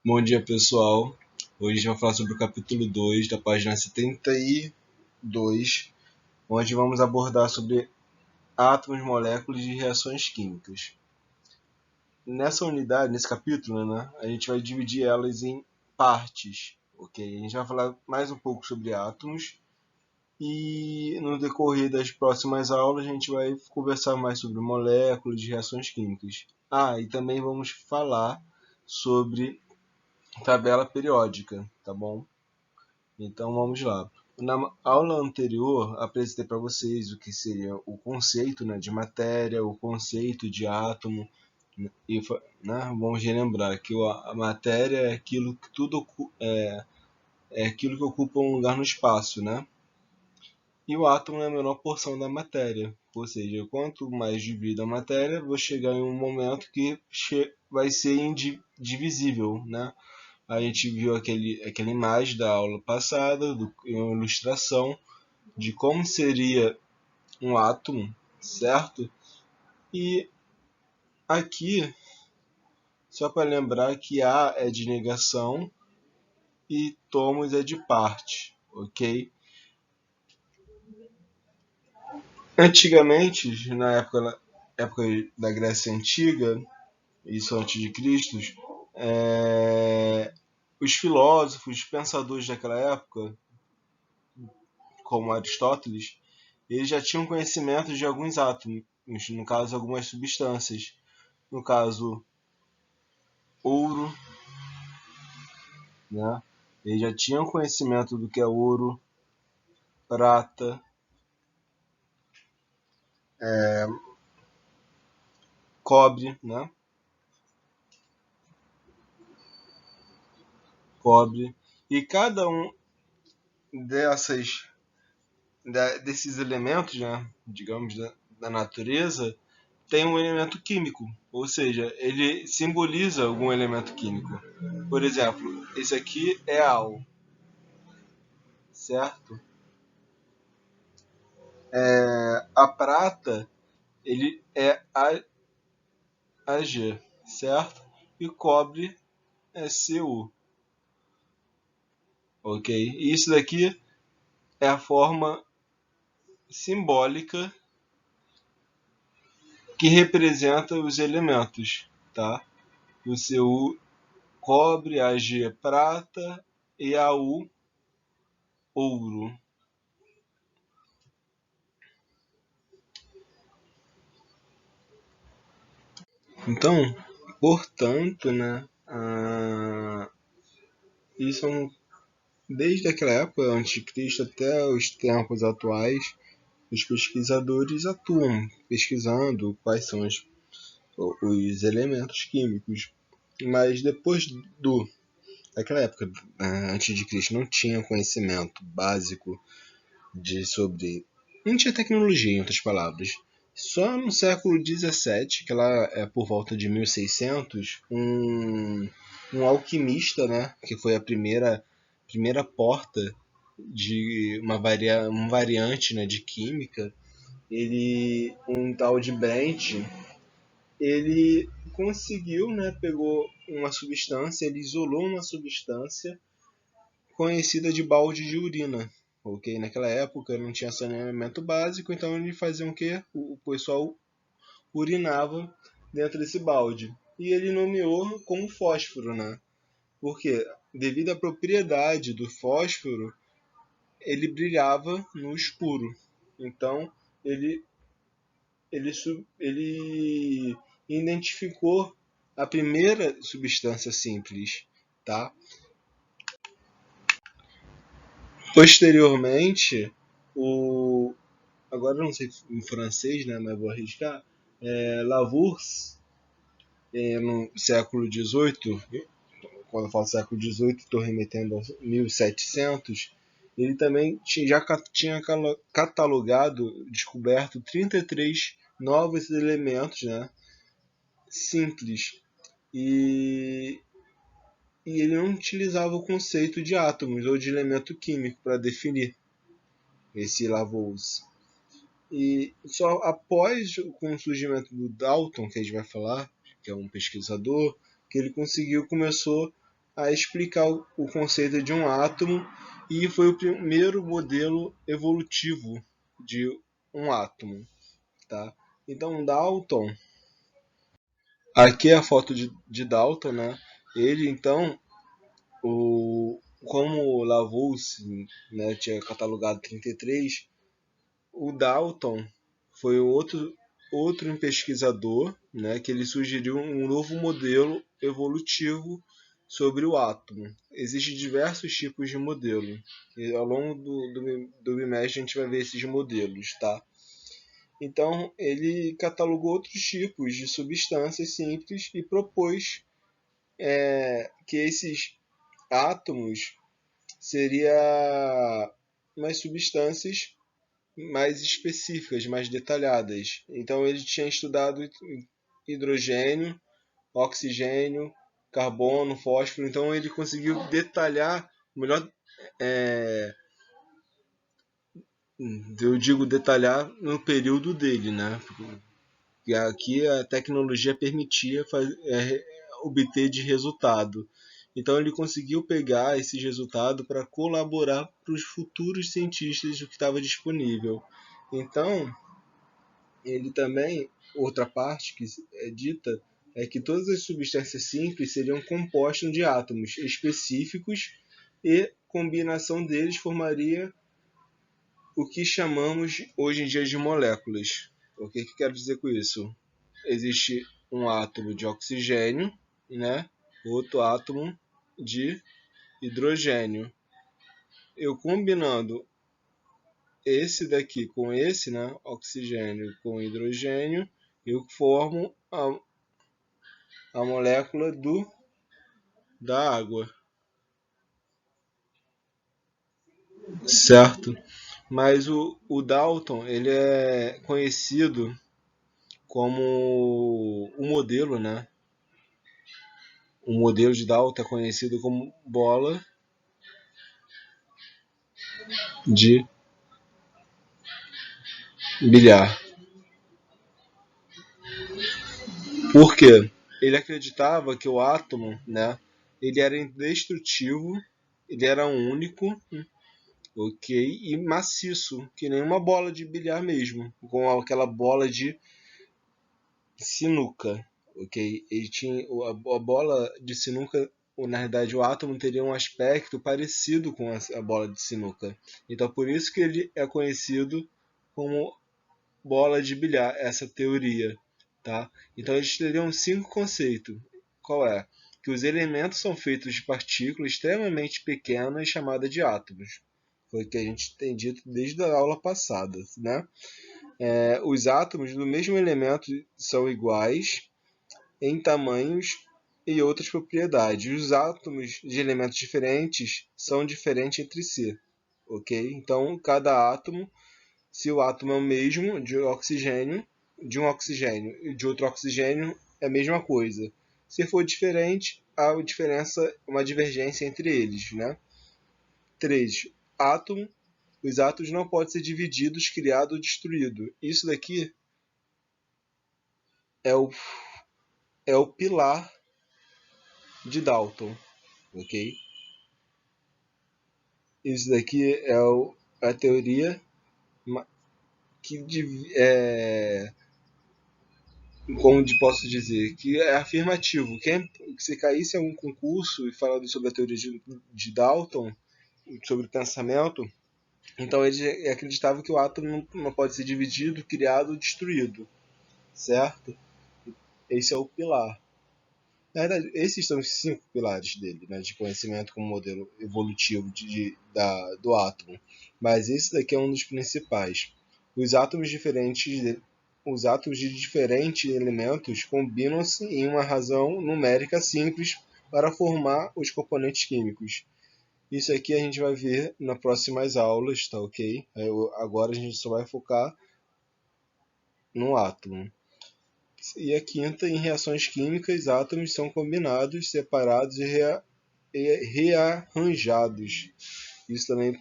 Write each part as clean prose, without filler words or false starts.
Bom dia, pessoal. Hoje a gente vai falar sobre o capítulo 2 da página 72, onde vamos abordar sobre átomos, moléculas e reações químicas. Nessa unidade, nesse capítulo, a gente vai dividir elas em partes, ok? A gente vai falar mais um pouco sobre átomos e no decorrer das próximas aulas a gente vai conversar mais sobre moléculas e reações químicas. E também vamos falar sobre tabela periódica, tá bom? Então vamos lá. Na aula anterior, apresentei para vocês o que seria o conceito, de matéria, o conceito de átomo, e vamos relembrar que a matéria é aquilo que é aquilo que ocupa um lugar no espaço, né? E o átomo é a menor porção da matéria, ou seja, quanto mais divida a matéria, vou chegar em um momento que vai ser indivisível, né? A gente viu aquela imagem da aula passada, uma ilustração de como seria um átomo, certo? E aqui, só para lembrar que A é de negação e tomos é de parte, ok? Antigamente, na época da Grécia Antiga, isso antes de Cristo, os filósofos, os pensadores daquela época, como Aristóteles, eles já tinham conhecimento de alguns átomos, no caso, algumas substâncias. No caso, ouro, né? Eles já tinham conhecimento do que é ouro, prata, cobre, né? Cobre. E cada um desses elementos, né, digamos, da natureza, tem um elemento químico, ou seja, ele simboliza algum elemento químico. Por exemplo, esse aqui é Al, certo? A prata, ele é Ag, certo? E cobre é Cu, ok? E isso daqui é a forma simbólica que representa os elementos, tá? O Cu, cobre, Ag, prata e Au, ouro. Então, portanto, isso desde aquela época, antes de Cristo, até os tempos atuais, os pesquisadores atuam pesquisando quais são os elementos químicos. Mas depois daquela época, antes de Cristo, não tinha conhecimento básico sobre. Não tinha tecnologia, em outras palavras. Só no século XVII, que lá é por volta de 1600, um alquimista, né, que foi a primeira porta de uma variante, né, de química, um tal de Brent, ele conseguiu, né, pegou uma substância, ele isolou uma substância conhecida de balde de urina. Ok, naquela época não tinha saneamento básico, então ele fazia o que? O pessoal urinava dentro desse balde. E ele nomeou como fósforo, né? Porque devido à propriedade do fósforo, ele brilhava no escuro. Então ele ele identificou a primeira substância simples, tá? Posteriormente, agora eu não sei em francês, né, mas vou arriscar, Lavour, no século XVIII, quando eu falo século XVIII, estou remetendo aos 1700, ele também já tinha catalogado, descoberto 33 novos elementos, né, simples. E, e ele não utilizava o conceito de átomos ou de elemento químico para definir esse Lavoisier. E só após com o surgimento do Dalton, que a gente vai falar, que é um pesquisador, que ele começou a explicar o conceito de um átomo e foi o primeiro modelo evolutivo de um átomo, tá? Então Dalton, aqui é a foto de Dalton, né? Ele então, como Lavoisier, né, tinha catalogado 33, o Dalton foi outro pesquisador, né, que ele sugeriu um novo modelo evolutivo sobre o átomo. Existem diversos tipos de modelo. E ao longo do bimestre a gente vai ver esses modelos, tá? Então ele catalogou outros tipos de substâncias simples e propôs que esses átomos seriam umas substâncias mais específicas, mais detalhadas. Então ele tinha estudado hidrogênio, oxigênio, carbono, fósforo. Então ele conseguiu detalhar melhor. É, eu digo detalhar no período dele, né? E aqui a tecnologia permitia obter de resultado. Então ele conseguiu pegar esses resultados para colaborar para os futuros cientistas do que estava disponível. Então, ele também, outra parte que é dita, é que todas as substâncias simples seriam compostas de átomos específicos e combinação deles formaria o que chamamos hoje em dia de moléculas. O que quero dizer com isso? Existe um átomo de oxigênio, né? Outro átomo de hidrogênio. Eu combinando esse daqui com esse, né? Oxigênio com hidrogênio, eu formo a molécula da água, certo? Mas o Dalton ele é conhecido como o modelo, né? O modelo de Dalton é conhecido como bola de bilhar. Por quê? Ele acreditava que o átomo, né? Ele era indestrutível, ele era único, ok, e maciço, que nem uma bola de bilhar mesmo, com aquela bola de sinuca, ok? Ele tinha a bola de sinuca, ou na realidade o átomo teria um aspecto parecido com a bola de sinuca. Então por isso que ele é conhecido como bola de bilhar, essa teoria, tá? Então eles teriam 5 conceitos. Qual é? Que os elementos são feitos de partículas extremamente pequenas chamadas de átomos. Foi o que a gente tem dito desde a aula passada, né? Os átomos do mesmo elemento são iguais em tamanhos e outras propriedades. Os átomos de elementos diferentes são diferentes entre si, ok? Então, cada átomo, se o átomo é o mesmo de um oxigênio e de outro oxigênio, é a mesma coisa. Se for diferente, há uma divergência entre eles, né? 3. Átomo. Os átomos não podem ser divididos, criados ou destruídos. Isso daqui é o, é o pilar de Dalton, ok? Isso daqui a teoria que como posso dizer, que é afirmativo. Se caísse em algum concurso e falando sobre a teoria de Dalton, sobre o pensamento, então ele acreditava que o átomo não pode ser dividido, criado ou destruído, certo? Esse é o pilar. Na verdade, esses são os 5 pilares dele, né, de conhecimento como modelo evolutivo do átomo. Mas esse daqui é um dos principais. Os átomos diferentes, os átomos de diferentes elementos combinam-se em uma razão numérica simples para formar os componentes químicos. Isso aqui a gente vai ver nas próximas aulas, tá ok? Agora a gente só vai focar no átomo. E a quinta, em reações químicas, átomos são combinados, separados e rearranjados. Isso também,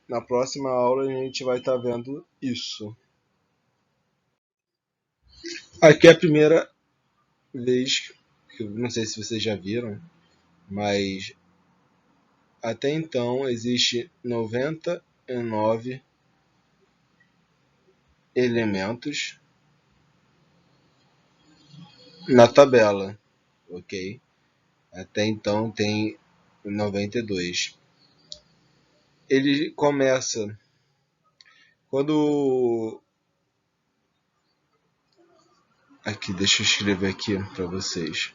na próxima aula, a gente vai estar vendo isso. Aqui é a primeira vez, que eu não sei se vocês já viram, mas até então existe 99 elementos na tabela, ok? Até então tem 92. Ele começa quando... Aqui, deixa eu escrever aqui para vocês.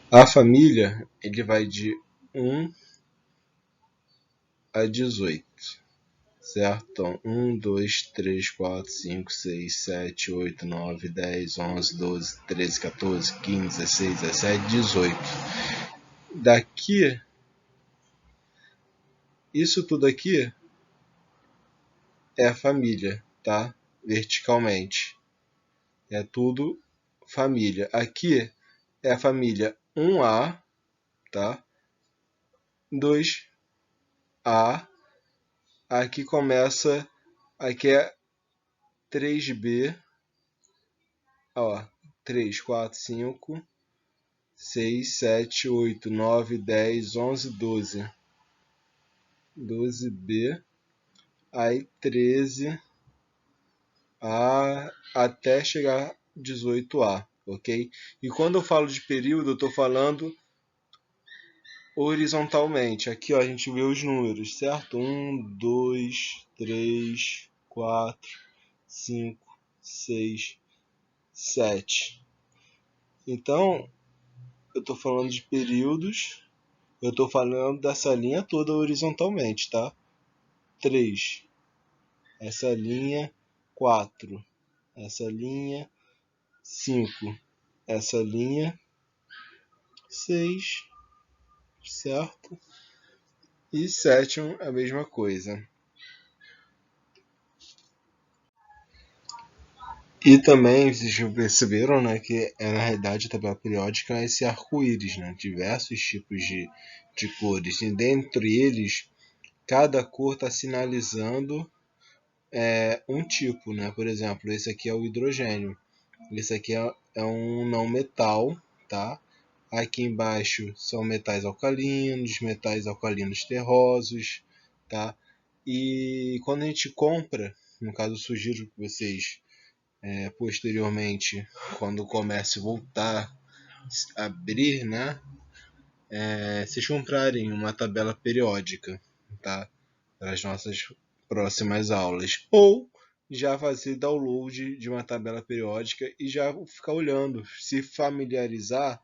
A família, ele vai de 1 a 18, certo? Então, 1, 2, 3, 4, 5, 6, 7, 8, 9, 10, 11, 12, 13, 14, 15, 16, 17, 18. Daqui, isso tudo aqui é a família, tá? Verticalmente. É tudo família. Aqui é a família 1A, tá? 2A. Aqui começa, aqui é 3B, ó, 3, 4, 5, 6, 7, 8, 9, 10, 11, 12. 12B, aí 13A até chegar 18A, ok? E quando eu falo de período, eu estou falando horizontalmente. Aqui ó, a gente vê os números, certo? 1, 2, 3, 4, 5, 6, 7. Então, eu estou falando de períodos, eu estou falando dessa linha toda horizontalmente, tá? 3, essa linha, 4, essa linha, 5, essa linha, 6, certo? E 7 a mesma coisa. E também vocês perceberam, né, que na realidade a tabela periódica é esse arco-íris, né, diversos tipos de cores. E dentre eles, cada cor está sinalizando um tipo, né? Por exemplo, esse aqui é o hidrogênio. Esse aqui é um não metal, tá? Aqui embaixo são metais alcalinos terrosos, tá? E quando a gente compra, no caso eu sugiro que vocês posteriormente, quando o comércio voltar a abrir, né? Vocês comprarem uma tabela periódica, tá? Para as nossas próximas aulas. Ou já fazer download de uma tabela periódica e já ficar olhando, se familiarizar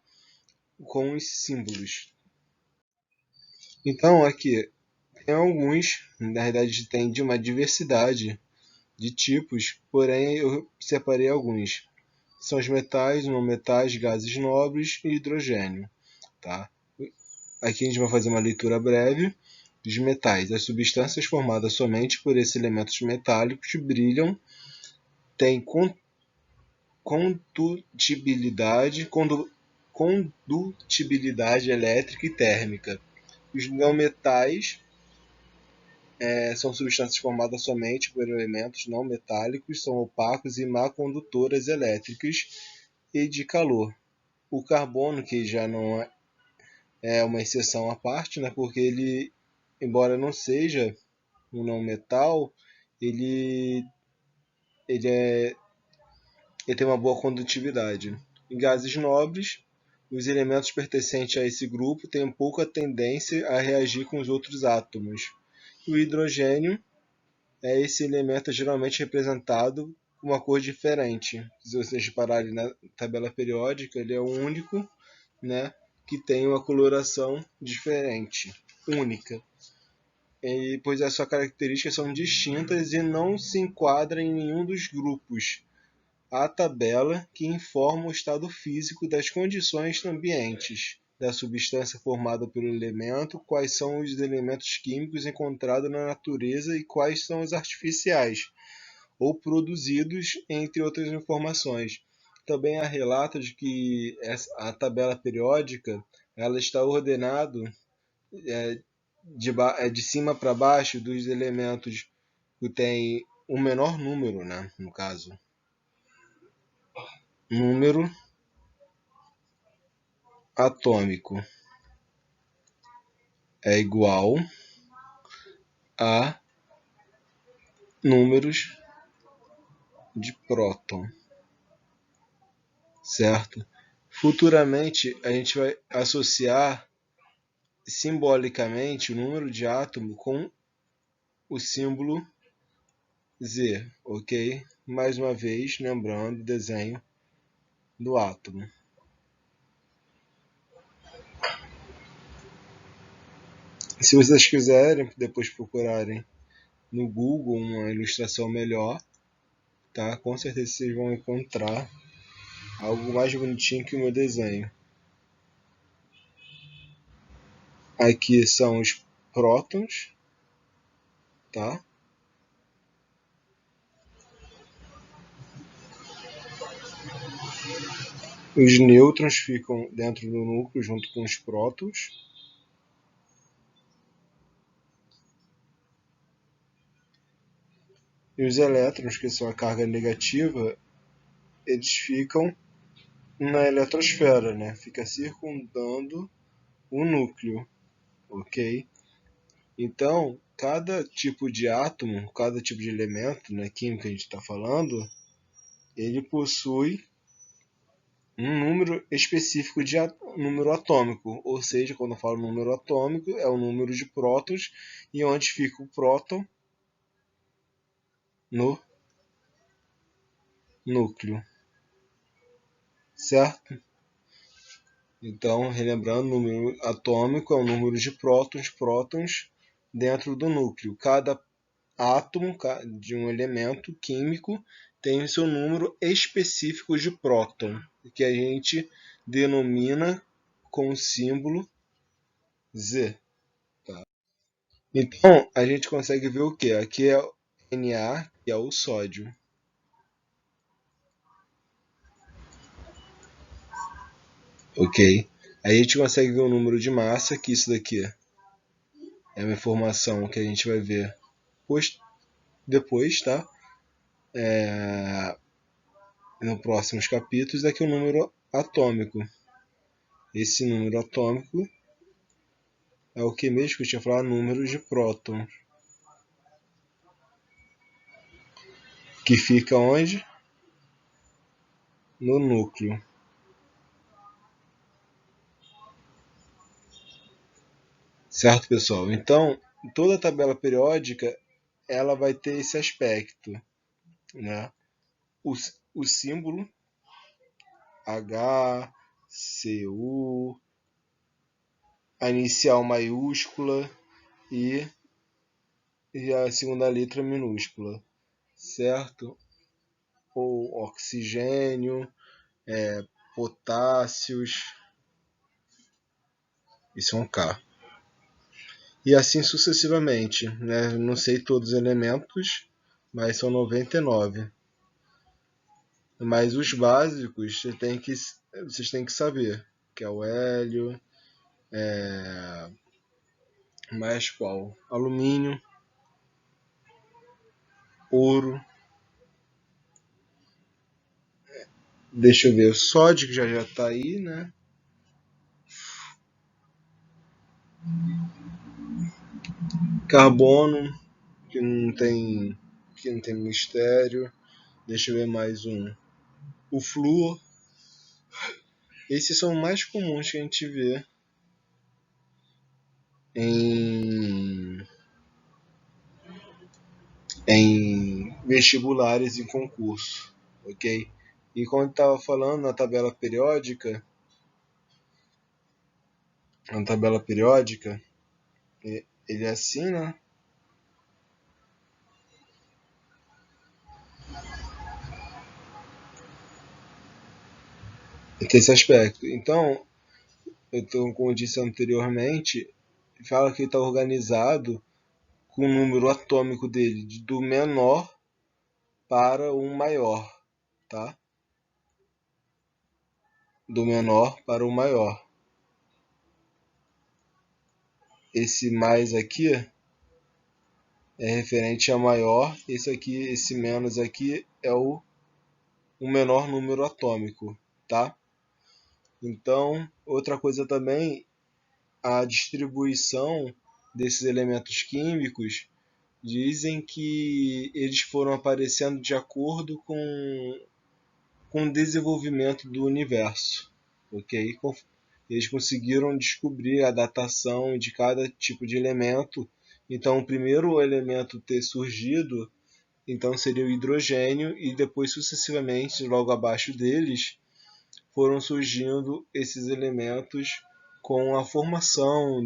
com os símbolos. Então, aqui tem alguns, na verdade, tem de uma diversidade de tipos, porém eu separei alguns. São os metais, não metais, gases nobres e hidrogênio. Tá? Aqui a gente vai fazer uma leitura breve dos metais. As substâncias formadas somente por esses elementos metálicos brilham, têm condutibilidade elétrica e térmica. Os não metais são substâncias formadas somente por elementos não metálicos, são opacos e má condutoras elétricas e de calor. O carbono, que já não é uma exceção à parte, né, porque ele, embora não seja um não metal, ele, ele, é, ele tem uma boa condutividade. Em gases nobres, os elementos pertencentes a esse grupo têm pouca tendência a reagir com os outros átomos. O hidrogênio é esse elemento geralmente representado com uma cor diferente. Se vocês repararem na tabela periódica, ele é o único, né, que tem uma coloração diferente, única. Pois as suas características são distintas e não se enquadram em nenhum dos grupos. A tabela que informa o estado físico das condições ambientes da substância formada pelo elemento, quais são os elementos químicos encontrados na natureza e quais são os artificiais ou produzidos, entre outras informações. Também há relatos de que a tabela periódica ela está ordenada de cima para baixo dos elementos que tem o menor número, né? No caso, número atômico é igual a números de próton, certo? Futuramente a gente vai associar simbolicamente o número de átomo com o símbolo Z, ok? Mais uma vez, lembrando o desenho do átomo. Se vocês quiserem depois procurarem no Google uma ilustração melhor, tá? Com certeza vocês vão encontrar algo mais bonitinho que o meu desenho. Aqui são os prótons, tá? Os nêutrons ficam dentro do núcleo junto com os prótons. E os elétrons, que são a carga negativa, eles ficam na eletrosfera, né? Fica circundando o núcleo, ok? Então, cada tipo de átomo, cada tipo de elemento, né, químico que a gente está falando, ele possui um número específico de número atômico, ou seja, quando eu falo número atômico, é o número de prótons e onde fica o próton no núcleo, certo? Então, relembrando, o número atômico é o número de prótons dentro do núcleo. Cada átomo de um elemento químico tem o seu número específico de próton, que a gente denomina com o símbolo Z. Tá? Então, a gente consegue ver o que? Aqui é o Na, que é o sódio. Ok? Aí a gente consegue ver o número de massa, que isso daqui é uma informação que a gente vai ver depois, tá? No próximos capítulos, aqui é o número atômico. Esse número atômico é o que mesmo que eu tinha falado, número de prótons. Que fica onde? No núcleo. Certo, pessoal? Então, toda a tabela periódica ela vai ter esse aspecto, né? O símbolo H, Cu, a inicial maiúscula e a segunda letra minúscula, certo? Ou oxigênio, potássios, isso é um K. E assim sucessivamente, né? Não sei todos os elementos, mas são 99. Mas os básicos vocês têm que saber, que é o hélio, mais qual? Alumínio, ouro, deixa eu ver, o sódio que já está aí, né? Carbono, que não tem mistério. Deixa eu ver mais um. O flúor. Esses são mais comuns que a gente vê em, em vestibulares e concurso, ok? E como estava falando na tabela periódica, ele é assim, né? Tem esse aspecto. Então, como eu disse anteriormente, fala que ele está organizado com o número atômico dele do menor para o maior, tá? Do menor para o maior. esse mais aqui é referente a maior, esse menos aqui é o menor número atômico, tá? Então, outra coisa também, a distribuição desses elementos químicos dizem que eles foram aparecendo de acordo com o desenvolvimento do universo, ok? Eles conseguiram descobrir a datação de cada tipo de elemento. Então, o primeiro elemento ter surgido, então seria o hidrogênio, e depois sucessivamente, logo abaixo deles, foram surgindo esses elementos com a formação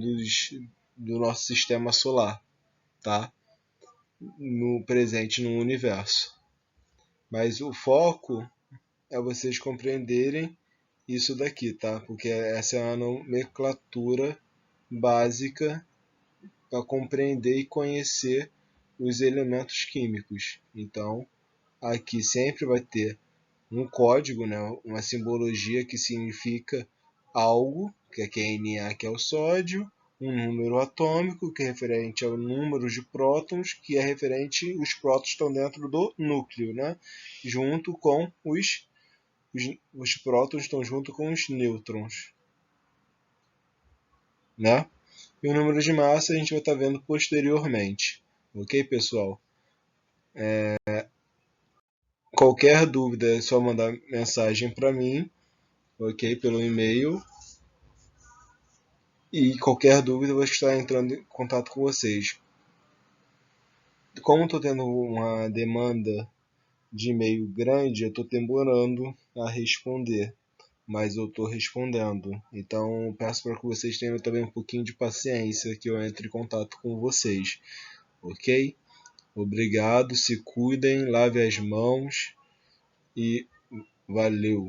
do nosso sistema solar, tá? No presente no universo. Mas o foco é vocês compreenderem isso daqui, tá? Porque essa é a nomenclatura básica para compreender e conhecer os elementos químicos. Então, aqui sempre vai ter um código, né? Uma simbologia que significa algo, que é Na, que é o sódio, um número atômico, que é referente ao número de prótons, que é referente, os prótons estão dentro do núcleo, né? Junto com os prótons estão junto com os nêutrons, né? E o número de massa a gente vai estar vendo posteriormente. Ok, pessoal? Qualquer dúvida é só mandar mensagem para mim, ok? Pelo e-mail. E qualquer dúvida eu vou estar entrando em contato com vocês. Como estou tendo uma demanda de e-mail grande, eu estou demorando a responder. Mas eu estou respondendo. Então peço para que vocês tenham também um pouquinho de paciência que eu entre em contato com vocês. Ok? Obrigado, se cuidem, lave as mãos e valeu!